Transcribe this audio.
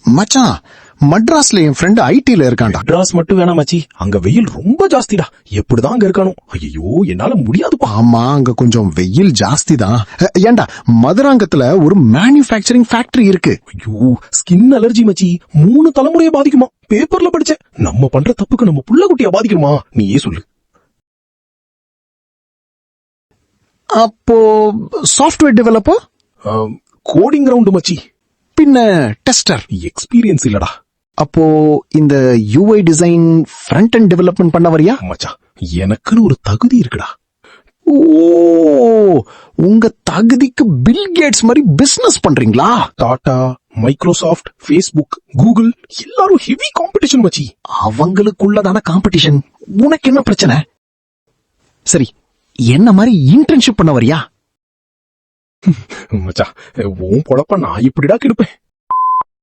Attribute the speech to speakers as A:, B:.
A: மச்சான், மட்ராஸ்ல என் ஃப்ரெண்ட் ஐடில இருக்கான்டா.
B: மெட்ராஸ் மட்டும் வேணாம் மச்சி, அங்க வெயில் ரொம்ப ஜாஸ்திடா. எப்படிதான் அங்க இருக்கானோ? ஐயோ, என்னால முடியாதுப்பா.
A: ஆமா, அங்க கொஞ்சம் வெயில் ஜாஸ்தி தான். ஏண்டா, மதுராங்கத்துல ஒரு மேனுஃபேக்சரிங் ஃபேக்டரி இருக்கு.
B: ஐயோ, ஸ்கின் அலர்ஜி மச்சி, 3 தலைமுறையை பாதிக்குமா? பேப்பர்ல படிச்சேன். நம்ம பண்ற தப்புக்கு நம்ம புள்ள குட்டியா பாதிக்குமா? நீயே சொல்லு.
A: அப்போ சாஃப்ட்வேர் டெவலப்பர்,
B: கோடிங் ரவுண்ட் மச்சி.
A: பின்ன டெஸ்டர்.
B: எக்ஸ்பீரியன்ஸ் இல்லடா.
A: அப்போ இந்த UI design, front and development பண்ண வரியா?
B: மச்சான், எனக்குன்னு ஒரு தகுதி இருக்குடா.
A: ஓ, உங்க தகுதிக்கு பில் கேட்ஸ் மாதிரி பிசினஸ் பண்றீங்களா?
B: டாடா, மைக்ரோசாஃப்ட், ஃபேஸ்புக், கூகுள் எல்லாரும் ஹெவி காம்படிஷன் மச்சி.
A: அவங்களுக்குள்ளதான காம்படிஷன். உனக்கு என்ன பிரச்சனை? சரி, என்ன மாதிரி இன்டர்ன்ஷிப் பண்ண வரியா?
B: மச்சான், உன் பொழப்ப நான் இப்படிடா கெடுப்பேன்.